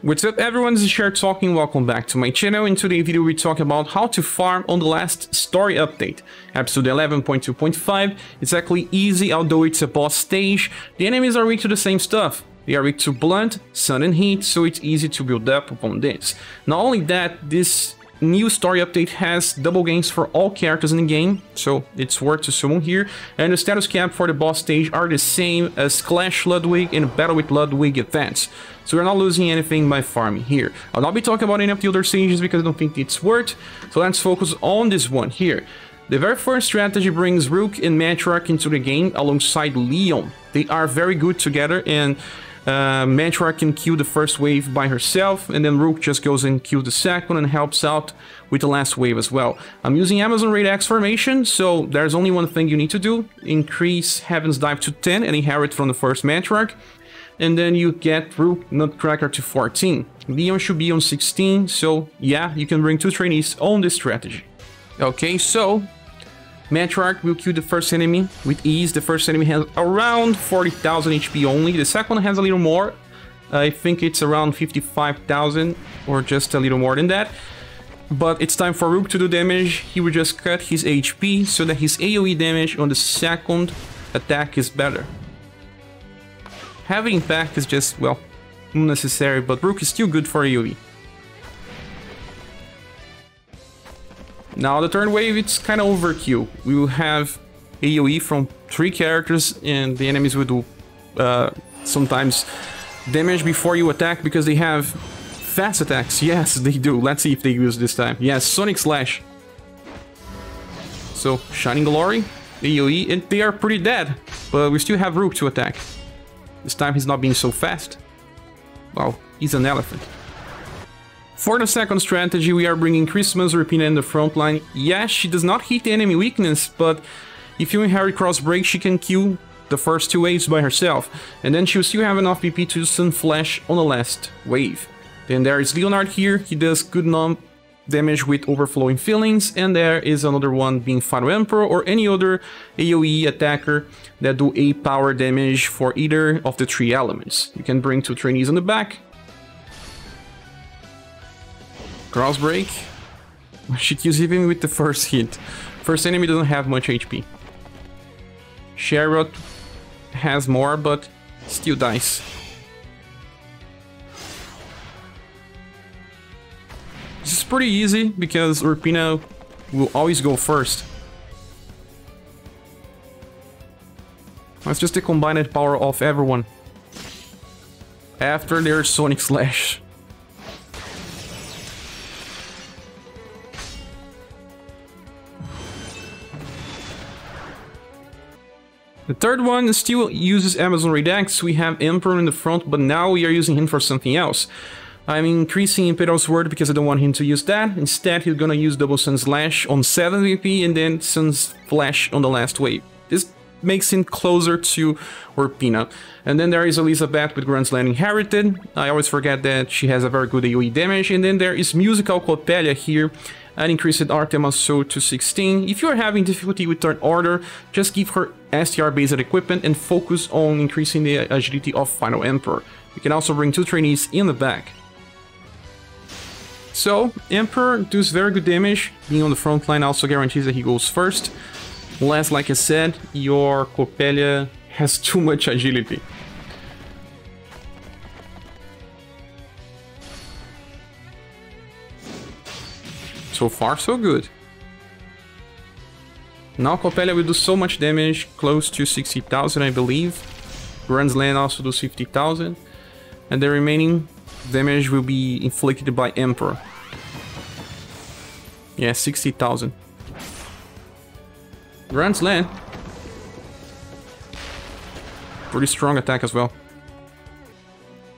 What's up everyone, this is Cher talking, welcome back to my channel. In today's video we talk about how to farm on the last story update, episode 11.2.5. It's actually easy, although it's a boss stage. The enemies are weak to the same stuff. They are weak to blunt, sun and heat, so it's easy to build up upon this. Not only that, this new story update has double gains for all characters in the game, so it's worth to summon here. And the status cap for the boss stage are the same as Clash Ludwig and Battle with Ludwig events. So we're not losing anything by farming here. I'll not be talking about any of the other stages because I don't think it's worth. So let's focus on this one here. The very first strategy brings Rukh and Matriarch into the game alongside Leon. They are very good together, and Matriarch can kill the first wave by herself, and then Rukh just goes and kills the second and helps out with the last wave as well. I'm using Amazon Raid X formation, so there's only one thing you need to do. Increase Heaven's Dive to 10 and inherit from the first Matriarch. And then you get Rukh Nutcracker to 14. Leon should be on 16, so yeah, you can bring 2 trainees on this strategy. Okay, so Matriarch will kill the first enemy with ease. The first enemy has around 40,000 HP only. The second one has a little more. I think it's around 55,000 or just a little more than that. But it's time for Rukh to do damage. He will just cut his HP so that his AoE damage on the second attack is better. Having impact is just, well, unnecessary, but Rukh is still good for AoE. Now the third wave, it's kind of overkill. We will have AoE from 3 characters, and the enemies will do sometimes damage before you attack because they have fast attacks. Yes, they do. Let's see if they use this time. Yes, Sonic Slash. So, Shining Glory, AoE, and they are pretty dead, but we still have Rukh to attack. This time he's not being so fast. Well, he's an elephant. For the second strategy, we are bringing xMas Urpina in the front line. Yes, she does not hit the enemy weakness, but if you inherit XBreak, she can kill the first 2 waves by herself. And then she'll still have enough PP to stun Flash on the last wave. Then there is Leonard here. He does good damage with overflowing feelings, and there is another one being Final Emperor or any other AoE attacker that do 8 power damage for either of the 3 elements. You can bring 2 trainees on the back. XBreak. She kills even with the first hit. First enemy doesn't have much HP. ScherBR has more, but still dies. This is pretty easy because Urpina will always go first. It's just the combined power of everyone. After their Sonic Slash. The third one still uses Amazon Raid X. We have Emperor in the front, but now we are using him for something else. I'm increasing Imperial Sword because I don't want him to use that. Instead, he's gonna use Double Sun Slash on 7 VP and then Sun's Flash on the last wave. This makes him closer to Urpina. And then there is Elizabet with Grand Slam inherited. I always forget that she has a very good AoE damage. And then there is Musical Coppelia here. And increased Artemis Soul to 16. If you are having difficulty with Third Order, just give her STR based equipment and focus on increasing the agility of Final Emperor. You can also bring 2 trainees in the back. So, Emperor does very good damage. Being on the front line also guarantees that he goes first. Unless, like I said, your Coppelia has too much agility. So far, so good. Now Coppelia will do so much damage, close to 60,000 I believe. Grand Slam also does 50,000. And the remaining damage will be inflicted by Emperor. Yeah, 60,000. Grand Slam. Pretty strong attack as well.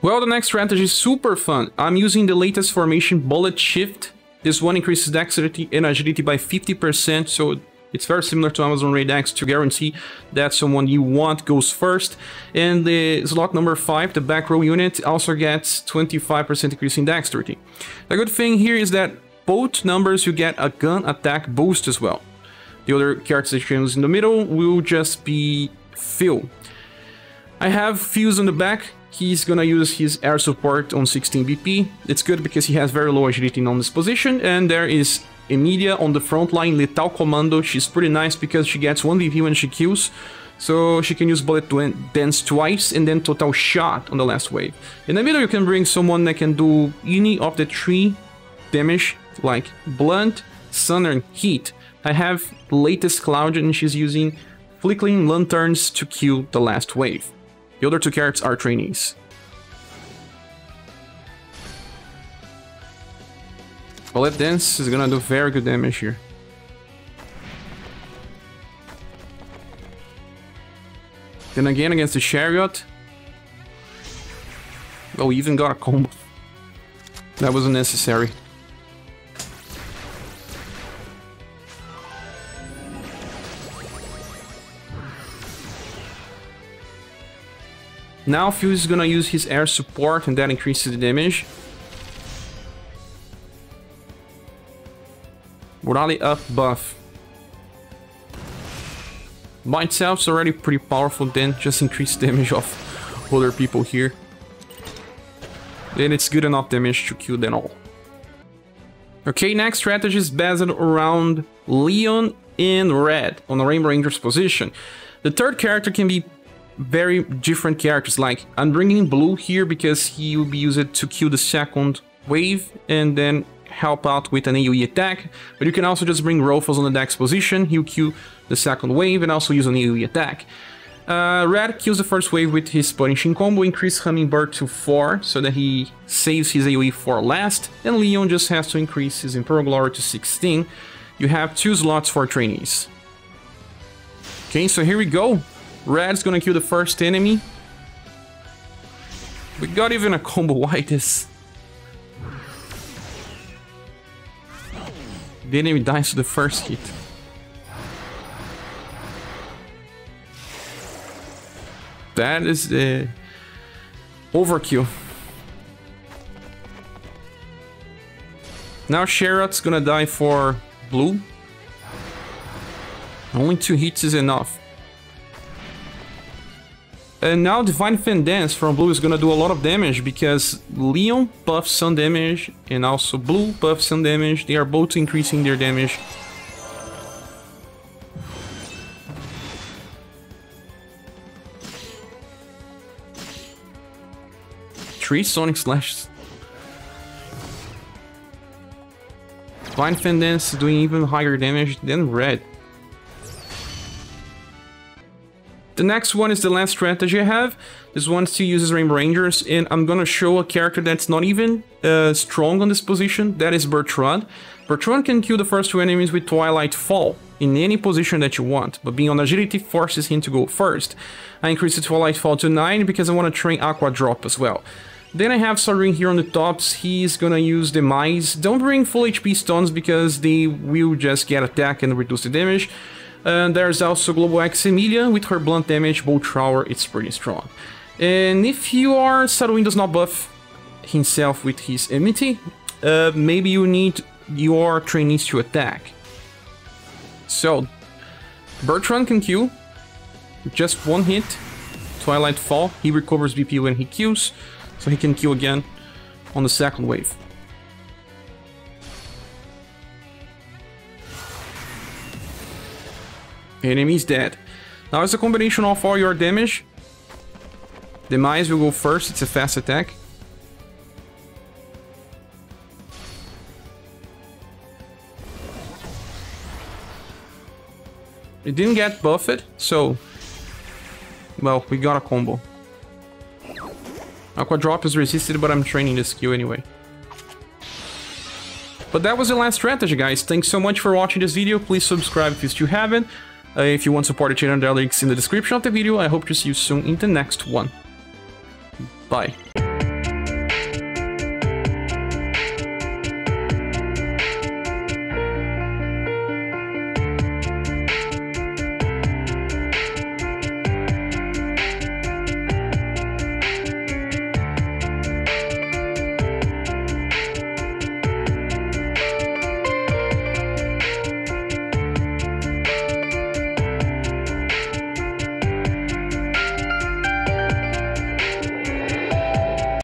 Well, the next strategy is super fun. I'm using the latest formation, Bullet Shift. This one increases dexterity and agility by 50%, so it's very similar to Amazon Raid X to guarantee that someone you want goes first. And the slot number 5, the back row unit, also gets 25% increase in dexterity. The good thing here is that both numbers you get a gun attack boost as well. The other characteristics in the middle will just be Phil. I have Fuse on the back He's gonna use his air support on 16 BP. It's good because he has very low agility on this position. And there is Emelia on the front line, Lethal Commando. She's pretty nice because she gets 1 VP when she kills. So she can use Bullet Dance twice and then Total Shot on the last wave. In the middle you can bring someone that can do any of the 3 damage, like Blunt, Sun and Heat. I have latest Claudia and she's using Flickering Lanterns to kill the last wave. The other 2 characters are Trainees. Bullet Dance is gonna do very good damage here. Then again against the Chariot. Oh, even got a combo. That wasn't necessary. Now Fuse is gonna use his air support and that increases the damage. Morale up buff. By itself is already pretty powerful, then just increase damage of other people here. Then it's good enough damage to kill them all. Okay, next strategy is based around Leon in red on the Rainbow Ranger's position. The third character can be very different characters, like I'm bringing blue here because he will be used to kill the second wave and then help out with an AoE attack, but you can also just bring Rufus on the dex position, he'll kill the second wave and also use an AoE attack. Red kills the first wave with his punishing combo, increase Hummingbird to 4 so that he saves his AoE for last, and Leon just has to increase his Imperial Glory to 16. You have 2 slots for Trainees. Okay, so here we go. Red's gonna kill the first enemy. We got even a combo, why this? The enemy dies to the first hit. That is the overkill. Now Chariot's gonna die for blue. Only 2 hits is enough. And now Divine Fan Dance from blue is gonna do a lot of damage because Leon buffs some damage and also blue buffs some damage. They are both increasing their damage. Three Sonic Slashes. Divine Fan Dance is doing even higher damage than red. The next one is the last strategy I have. This one still uses Rainbow Rangers, and I'm gonna show a character that's not even strong on this position. That is Bertrand. Bertrand can kill the first 2 enemies with Twilight Fall in any position that you want, but being on agility forces him to go first. I increased the Twilight Fall to 9 because I want to train Aqua Drop as well. Then I have Saruin here on the tops. He's gonna use Demise. Don't bring full HP stuns because they will just get attack and reduce the damage. And there's also Global X Emelia with her blunt damage, bolt thrower, it's pretty strong. And if Saruin does not buff himself with his enmity, maybe you need your Trainees to attack. So, Bertrand can kill, just 1 hit, Twilight Fall, he recovers BP when he kills, so he can kill again on the second wave. Enemy's dead. Now it's a combination of all your damage. Demise will go first, it's a fast attack. It didn't get buffed, so... well, we got a combo. Aqua Drop is resisted, but I'm training this skill anyway. But that was the last strategy, guys. Thanks so much for watching this video. Please subscribe if you still haven't. If you want to support the channel, there are links in the description of the video. I hope to see you soon in the next one. Bye.